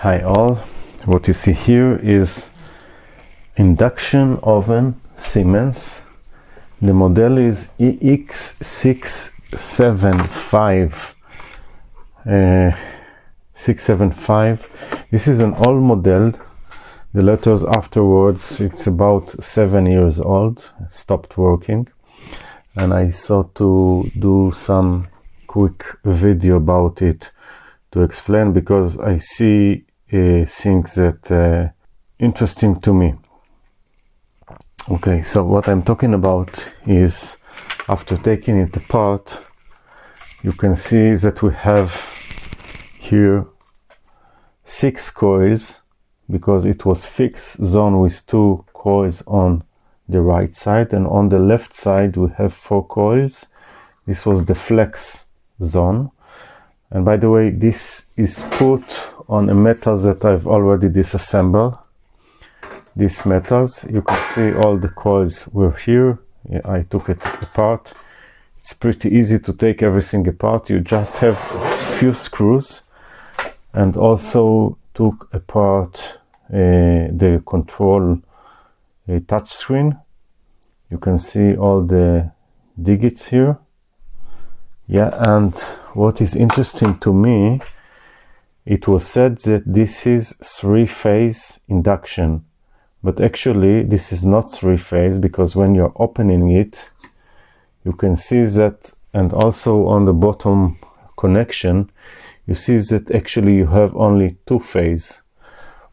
Hi all, what you see here is induction oven Siemens. The model is EX675 This is an old model. The letters afterwards, it's about 7 years old, stopped working, and I thought to do some quick video about it to explain, because I see things that interesting to me. Okay, so what I'm talking about is, after taking it apart, you can see that we have here 6 coils, because it was fixed zone with 2 coils on the right side, and on the left side we have 4 coils. This was the flex zone. And by the way, this is put on a metal that I've already disassembled. These metals, you can see all the coils were here. I took it apart. It's pretty easy to take everything apart. You just have a few screws, and also took apart the control touch screen. You can see all the digits here. Yeah, and what is interesting to me, it was said that this is 3-phase induction, but actually this is not 3-phase, because when you're opening it, you can see that, and also on the bottom connection, you see that actually you have only 2 phase.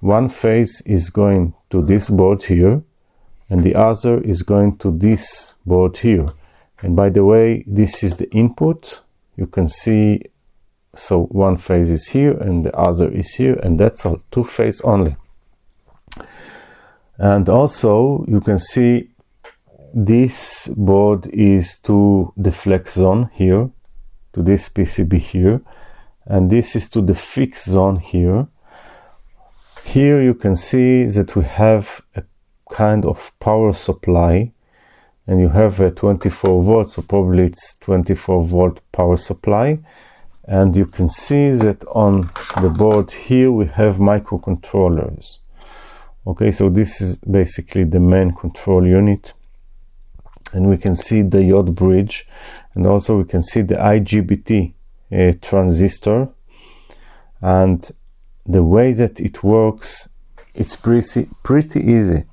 One phase is going to this board here, and the other is going to this board here. And by the way, this is the input. You can see, so one phase is here and the other is here, and that's all 2 phase only. And also you can see this board is to the flex zone here, to this PCB here, and this is to the fixed zone here. Here you can see that we have a kind of power supply, and you have a 24 volts, so probably it's 24 volt power supply. And you can see that on the board here we have microcontrollers. Okay, so this is basically the main control unit, and we can see the diode bridge, and also we can see the IGBT transistor. And the way that it works, it's pretty easy.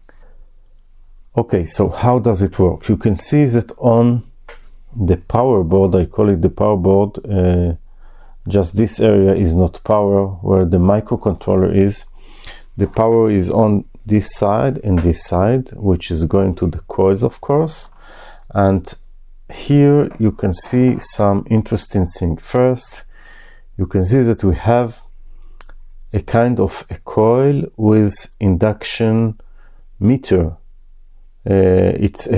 Okay, so how does it work? You can see that on the power board, I call it the power board, just this area is not power, where the microcontroller is. The power is on this side and this side, which is going to the coils, of course. And here you can see some interesting thing. First, you can see that we have a kind of a coil with induction meter. It's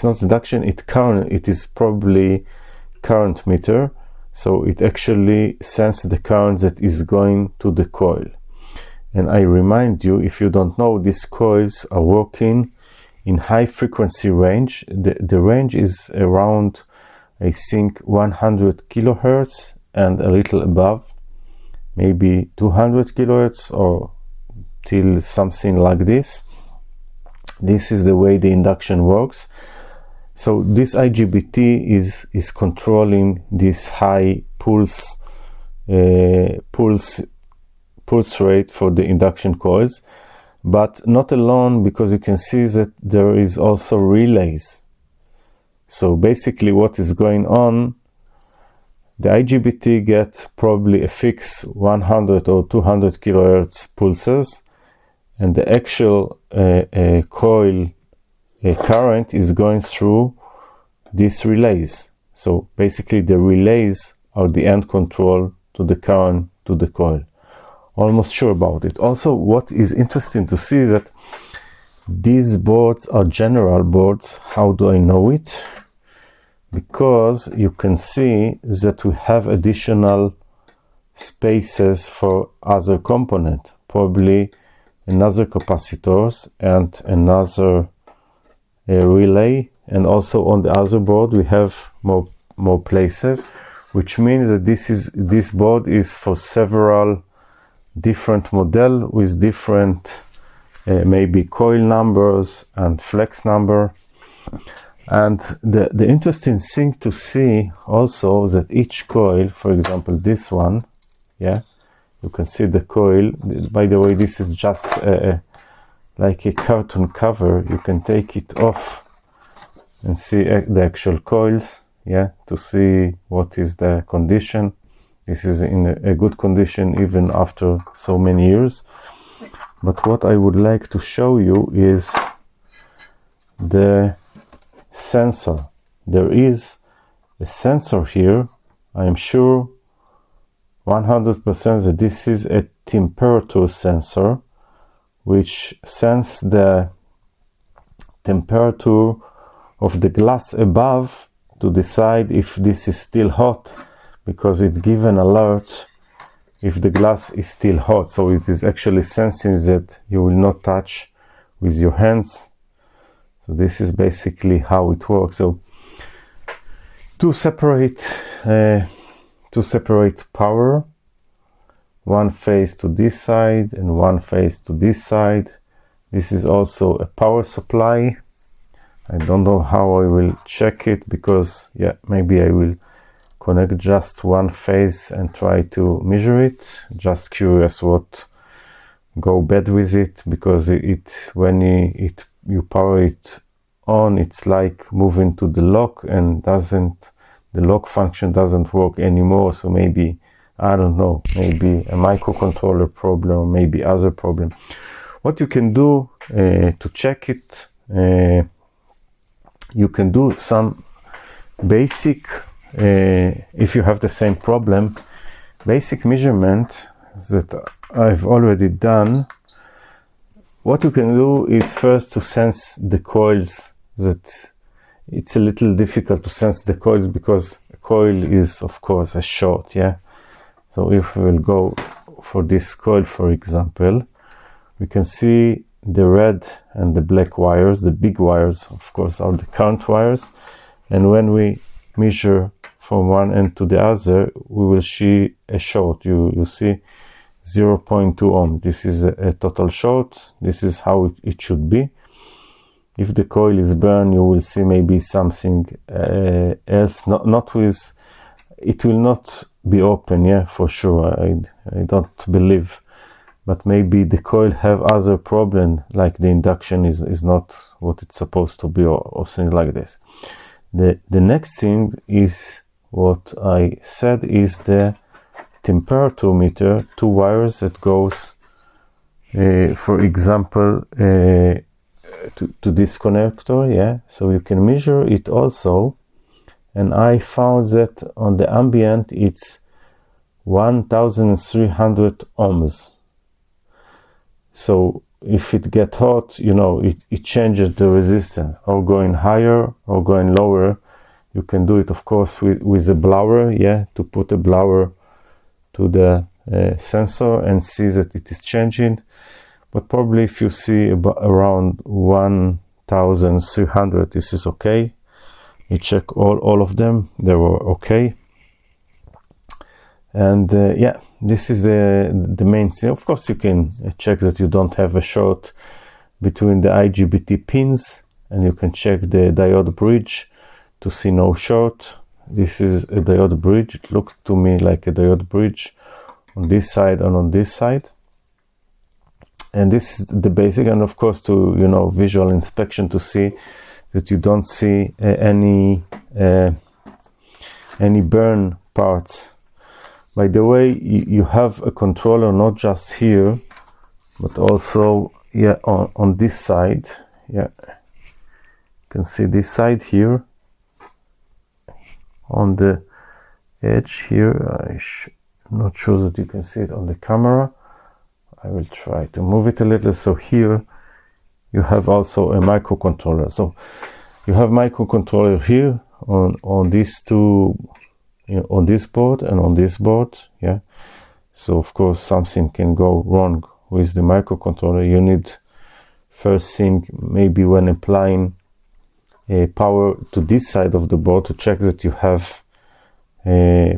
not induction, it's current. It is probably current meter, so it actually senses the current that is going to the coil. And I remind you, if you don't know, these coils are working in high frequency range. The range is around, I think, 100 kilohertz and a little above, maybe 200 kilohertz or till something like this. This is the way the induction works. So this IGBT is controlling this high pulse rate for the induction coils, but not alone, because you can see that there is also relays. So basically what is going on, the IGBT gets probably a fixed 100 or 200 kilohertz pulses, and the actual coil current is going through these relays. So basically the relays are the end control to the current to the coil. Almost sure about it. Also, what is interesting to see is that these boards are general boards. How do I know it? Because you can see that we have additional spaces for other component, probably another capacitors and another relay, and also on the other board we have more places, which means that this board is for several different model with different maybe coil numbers and flex number. And the interesting thing to see also that each coil, for example this one, yeah, you can see the coil. By the way, this is just like a carton cover. You can take it off and see the actual coils, yeah, to see what is the condition. This is in a good condition even after so many years. But what I would like to show you is the sensor. There is a sensor here. I am sure 100% that this is a temperature sensor which senses the temperature of the glass above to decide if this is still hot, because it gives an alert if the glass is still hot. So it is actually sensing that you will not touch with your hands. So this is basically how it works. So to separate power, one phase to this side and one phase to this side. This is also a power supply. I don't know how I will check it, because yeah, maybe I will connect just one phase and try to measure it. Just curious what go bad with it, because when you power it on, it's like moving to the lock, and the lock function doesn't work anymore. So maybe, I don't know, maybe a microcontroller problem, maybe other problem. What you can do to check it, you can do some basic, if you have the same problem, basic measurement that I've already done. What you can do is first to sense the coils. That it's a little difficult to sense the coils, because a coil is of course a short, yeah. So if we will go for this coil, for example, we can see the red and the black wires. The big wires, of course, are the current wires, and when we measure from one end to the other, we will see a short. You see 0.2 ohm. This is a total short. This is how it should be. If the coil is burned, you will see maybe something else. Not with, it will not be open, yeah, for sure. I don't believe. But maybe the coil have other problem, like the induction is not what it's supposed to be, or things like this. The next thing is what I said is the temperature meter, two wires that goes, for example, to this connector, yeah. So you can measure it also, and I found that on the ambient it's 1300 ohms. So if it get hot, you know, it changes the resistance, or going higher or going lower. You can do it, of course, with a blower, yeah, to put a blower to the sensor and see that it is changing. But probably if you see around 1300, this is okay. You check all of them, they were okay. And yeah, this is the main thing. Of course, you can check that you don't have a short between the IGBT pins, and you can check the diode bridge to see no short. This is a diode bridge. It looks to me like a diode bridge on this side and on this side. And this is the basic, and of course to, you know, visual inspection to see that you don't see any burn parts. By the way, you have a controller not just here, but also, yeah, on this side. Yeah, you can see this side here on the edge here. I'm not sure that you can see it on the camera. I will try to move it a little. So here you have also a microcontroller. So you have microcontroller here on these two, you know, on this board and on this board, yeah. So of course something can go wrong with the microcontroller. You need, first thing, maybe when applying power to this side of the board, to check that you have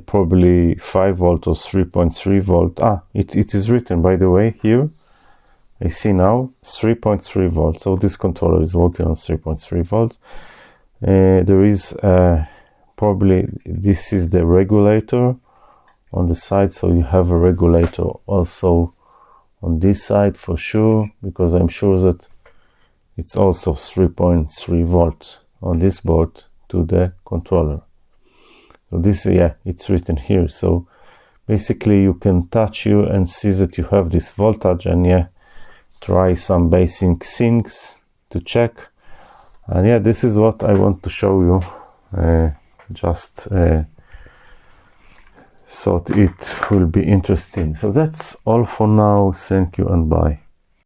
probably 5 volt or 3.3 volt. It is written, by the way, here. I see now 3.3 volts. So this controller is working on 3.3 volts. There is probably, this is the regulator on the side, so you have a regulator also on this side for sure, because I'm sure that it's also 3.3 volts on this board to the controller. So this, yeah, it's written here. So basically you can touch you and see that you have this voltage, and yeah, try some basic things to check. And yeah, this is what I want to show you. Just thought it will be interesting. So that's all for now. Thank you and bye.